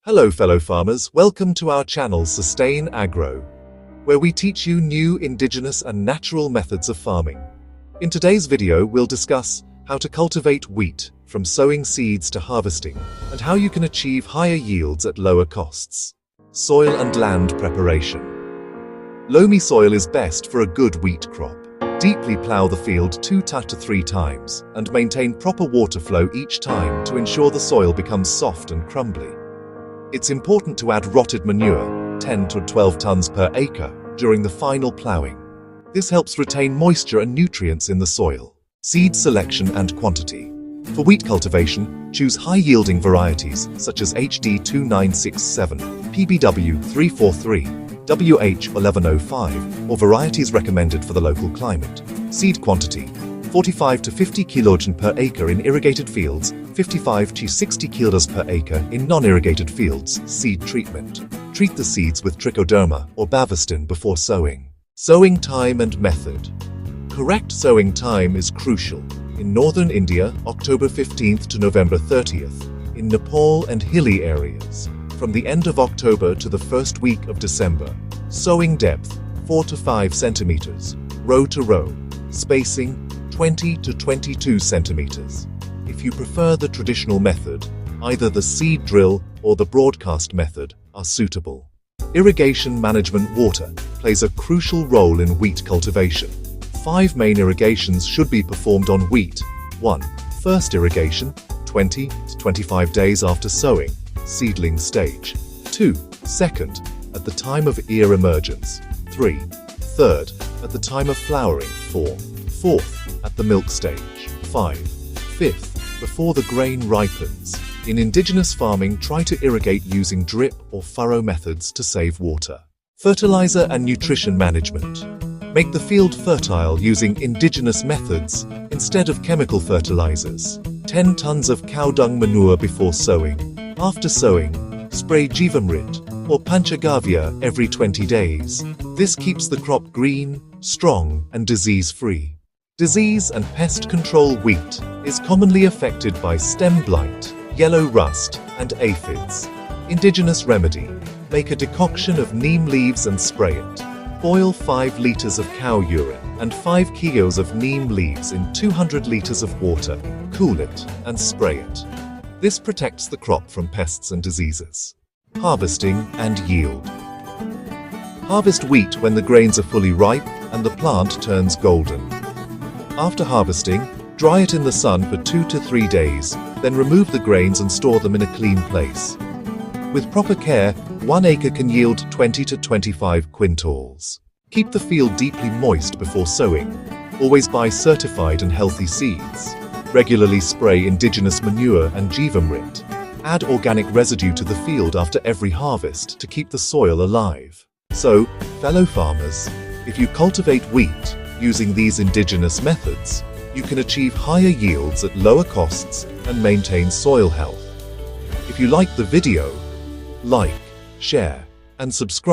Hello fellow farmers, welcome to our channel Sustain Agro, where we teach you new indigenous and natural methods of farming. In today's video we'll discuss how to cultivate wheat from sowing seeds to harvesting and how you can achieve higher yields at lower costs. Soil and land preparation. Loamy soil is best for a good wheat crop. Deeply plow the field 2 to 3 times and maintain proper water flow each time to ensure the soil becomes soft and crumbly. It's important to add rotted manure, 10 to 12 tons per acre, during the final ploughing. This helps retain moisture and nutrients in the soil. Seed selection and quantity. For wheat cultivation, choose high-yielding varieties such as HD2967, PBW343, WH1105, or varieties recommended for the local climate. Seed quantity: 45 to 50 kg per acre in irrigated fields, 55 to 60 kg per acre in non-irrigated fields. Seed treatment. Treat the seeds with trichoderma or bavastin before sowing. Sowing time and method. Correct sowing time is crucial. In northern India, October 15th to November 30th. In Nepal and hilly areas, from the end of October to the first week of December. Sowing depth: 4 to 5 centimeters, row to row. Spacing: 20 to 22 centimeters. If you prefer the traditional method, either the seed drill or the broadcast method are suitable. Irrigation management. Water plays a crucial role in wheat cultivation. 5 main irrigations should be performed on wheat. 1. First irrigation, 20 to 25 days after sowing, seedling stage. 2. Second, at the time of ear emergence. 3. Third, at the time of flowering. 4. Fourth, at the milk stage. 5. Fifth, before the grain ripens. In indigenous farming, try to irrigate using drip or furrow methods to save water. Fertilizer and nutrition management. Make the field fertile using indigenous methods instead of chemical fertilizers. 10 tons of cow dung manure before sowing. After sowing, spray Jeevamrit or Panchgavya every 20 days. This keeps the crop green, strong, and disease-free. Disease and pest control. Wheat is commonly affected by stem blight, yellow rust, and aphids. Indigenous remedy: make a decoction of neem leaves and spray it. Boil 5 liters of cow urine and 5 kilos of neem leaves in 200 liters of water. Cool it and spray it. This protects the crop from pests and diseases. Harvesting and yield. Harvest wheat when the grains are fully ripe and the plant turns golden. After harvesting, dry it in the sun for 2 to 3 days, then remove the grains and store them in a clean place. With proper care, 1 acre can yield 20 to 25 quintals. Keep the field deeply moist before sowing. Always buy certified and healthy seeds. Regularly spray indigenous manure and Jeevamrit. Add organic residue to the field after every harvest to keep the soil alive. So, fellow farmers, if you cultivate wheat using these indigenous methods, you can achieve higher yields at lower costs and maintain soil health. If you like the video, like, share, and subscribe.